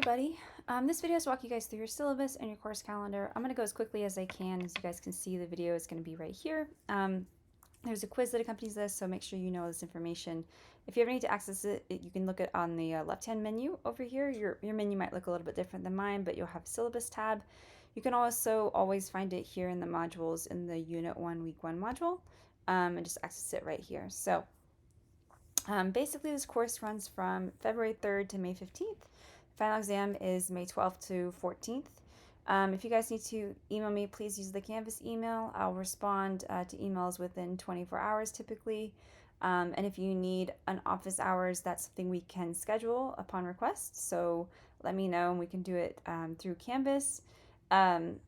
everybody. This video is walking you guys through your syllabus and your course calendar. I'm going to go as quickly as I can. As you guys can see, the video is going to be right here. There's a quiz that accompanies this, so make sure you know this information. If you ever need to access it, you can look it on the left-hand menu over here. Your menu might look a little bit different than mine, but you'll have a syllabus tab. You can also always find it here in the modules in the Unit 1 Week 1 module, and just access it right here. So basically, this course runs from February 3rd to May 15th. Final exam is May 12th to 14th. If you guys need to email me, please use the Canvas email. I'll respond to emails within 24 hours typically. And if you need an office hours, that's something we can schedule upon request. So let me know and we can do it through Canvas. And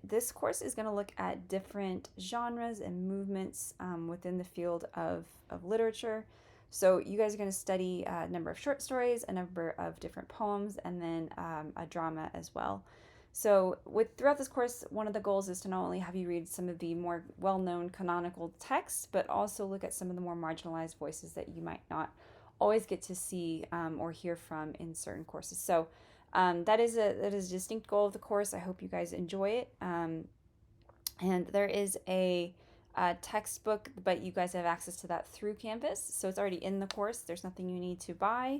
this course is going to look at different genres and movements within the field of literature. So you guys are going to study a number of short stories, a number of different poems, and then a drama as well. So throughout this course, one of the goals is to not only have you read some of the more well-known canonical texts, but also look at some of the more marginalized voices that you might not always get to see or hear from in certain courses. So that is a distinct goal of the course. I hope you guys enjoy it. And there is a textbook, but you guys have access to that through Canvas, so it's already in the course. There's nothing you need to buy.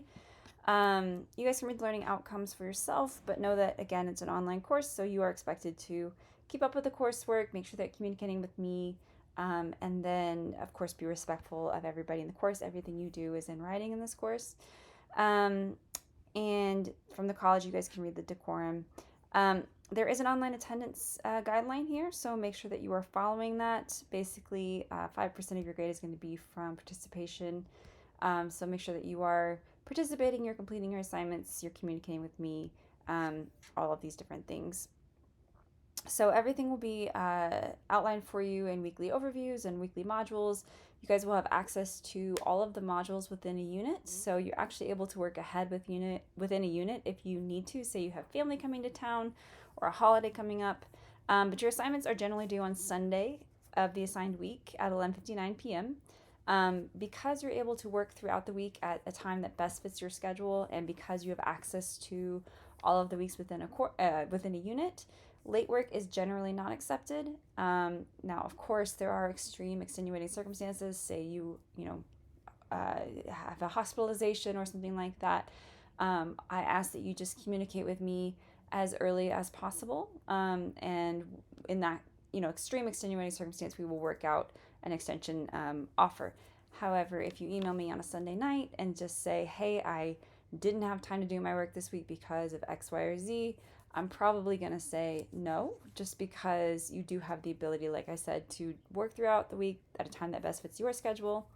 You guys can read learning outcomes for yourself, but know that, again, it's an online course, so you are expected to keep up with the coursework, make sure that you're communicating with me, and then, of course, be respectful of everybody in the course. Everything you do is in writing in this course. And from the college, you guys can read the decorum. There is an online attendance guideline here, so make sure that you are following that. Basically, 5% of your grade is going to be from participation. So make sure that you are participating, you're completing your assignments, you're communicating with me, all of these different things. So everything will be outlined for you in weekly overviews and weekly modules. You guys will have access to all of the modules within a unit, so you're actually able to work ahead within a unit if you need to. Say you have family coming to town or a holiday coming up. But your assignments are generally due on Sunday of the assigned week at 11:59 p.m. Because you're able to work throughout the week at a time that best fits your schedule, and because you have access to all of the weeks within a unit, late work is generally not accepted. Now, of course, there are extreme extenuating circumstances. Say you have a hospitalization or something like that. I ask that you just communicate with me as early as possible. And in that extreme extenuating circumstance, we will work out an extension offer. However, if you email me on a Sunday night and just say, hey, I didn't have time to do my work this week because of X, Y, or Z, I'm probably going to say no, just because you do have the ability, like I said, to work throughout the week at a time that best fits your schedule,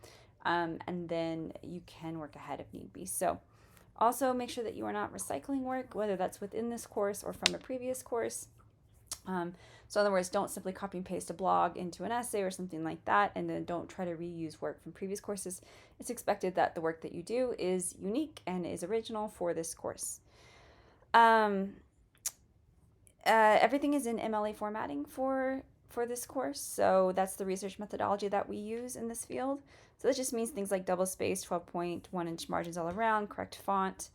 and then you can work ahead if need be. So also make sure that you are not recycling work, whether that's within this course or from a previous course. So in other words, don't simply copy and paste a blog into an essay or something like that, and then don't try to reuse work from previous courses. It's expected that the work that you do is unique and is original for this course. Everything is in MLA formatting for this course, so that's the research methodology that we use in this field. So that just means things like double space, 12.1-inch margins all around, correct font,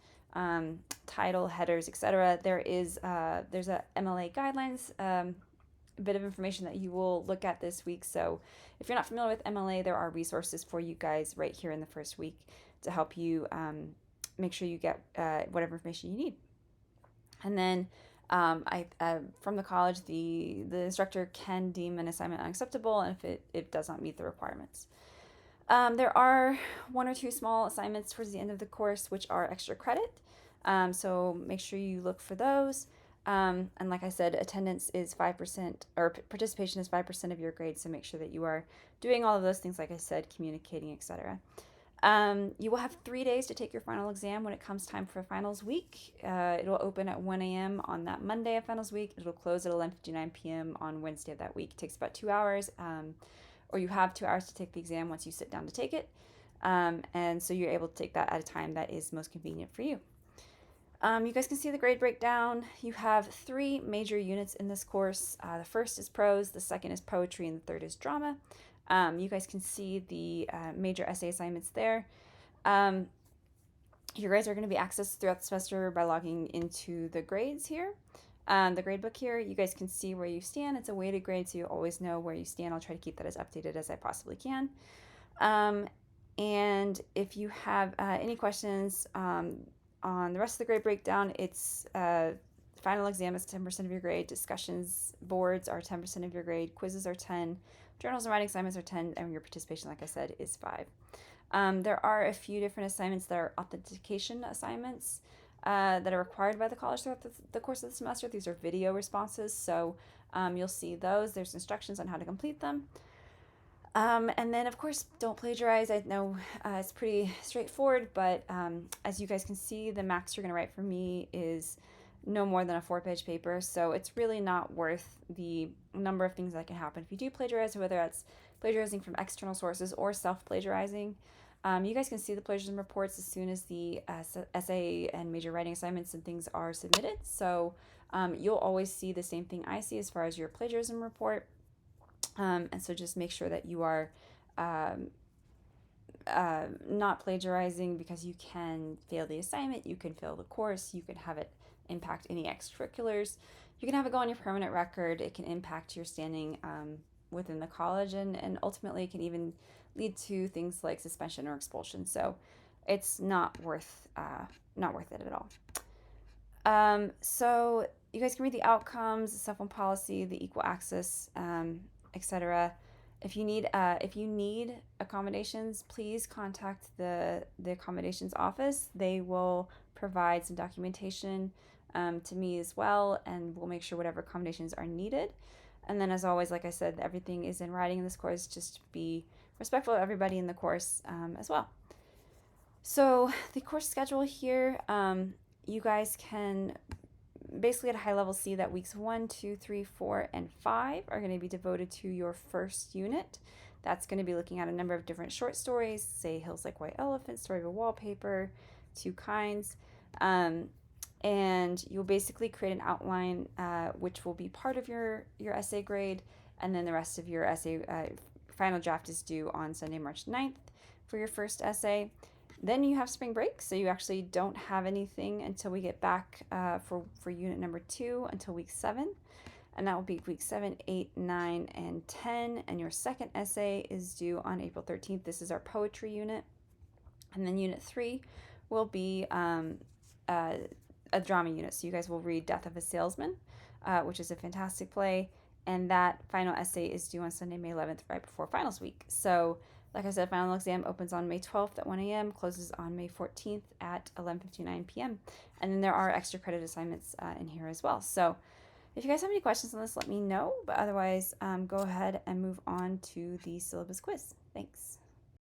title, headers, etc. There's a MLA guidelines, a bit of information that you will look at this week. So if you're not familiar with MLA, there are resources for you guys right here in the first week to help you make sure you get whatever information you need. And then from the college, the instructor can deem an assignment unacceptable if it does not meet the requirements. There are 1 or 2 small assignments towards the end of the course which are extra credit, so make sure you look for those. And like I said, attendance is 5%, or participation is 5% of your grade, so make sure that you are doing all of those things, like I said, communicating, etc. You will have 3 days to take your final exam when it comes time for finals week. It will open at 1 a.m. on that Monday of finals week. It will close at 11:59 p.m. on Wednesday of that week. It takes about 2 hours, or you have 2 hours to take the exam once you sit down to take it. And so you're able to take that at a time that is most convenient for you. You guys can see the grade breakdown. You have 3 major units in this course. The first is prose, the second is poetry, and the third is drama. You guys can see the major essay assignments there. Your grades are going to be accessed throughout the semester by logging into the grades here. The grade book here, you guys can see where you stand. It's a weighted grade, so you always know where you stand. I'll try to keep that as updated as I possibly can. And if you have any questions on the rest of the grade breakdown, it's final exam is 10% of your grade, discussions boards are 10% of your grade, quizzes are 10, journals and writing assignments are 10, and your participation, like I said, is 5. There are a few different assignments that are authentication assignments that are required by the college throughout the course of the semester. These are video responses, so you'll see those. There's instructions on how to complete them. And then, of course, don't plagiarize. I know it's pretty straightforward, but as you guys can see, the max you're going to write for me is no more than a 4-page paper, so it's really not worth the number of things that can happen if you do plagiarize, whether that's plagiarizing from external sources or self-plagiarizing. You guys can see the plagiarism reports as soon as the essay and major writing assignments and things are submitted, so you'll always see the same thing I see as far as your plagiarism report. And so just make sure that you are not plagiarizing, because you can fail the assignment, you can fail the course, you can have it impact any extracurriculars, you can have it go on your permanent record, it can impact your standing within the college, and ultimately it can even lead to things like suspension or expulsion. So it's not worth it at all. So you guys can read the outcomes, the cell phone policy, the equal access, etc. If you need accommodations, please contact the accommodations office. They will provide some documentation to me as well, and we'll make sure whatever accommodations are needed. And then, as always, like I said, everything is in writing in this course. Just be respectful of everybody in the course as well. So the course schedule here, you guys can basically at a high level see that weeks 1, 2, 3, 4, and 5 are going to be devoted to your first unit. That's going to be looking at a number of different short stories, say Hills Like White Elephant, Story of a Wallpaper, Two Kinds. And you'll basically create an outline which will be part of your essay grade, and then the rest of your essay final draft is due on Sunday, March 9th for your first essay. Then you have spring break, so you actually don't have anything until we get back for unit number 2 until week 7. And that will be week 7, 8, 9, and 10. And your second essay is due on April 13th. This is our poetry unit. And then unit 3 will be a drama unit. So you guys will read Death of a Salesman, which is a fantastic play. And that final essay is due on Sunday, May 11th, right before finals week. So like I said, final exam opens on May 12th at 1 a.m., closes on May 14th at 11:59 p.m. And then there are extra credit assignments in here as well. So if you guys have any questions on this, let me know. But otherwise, go ahead and move on to the syllabus quiz. Thanks.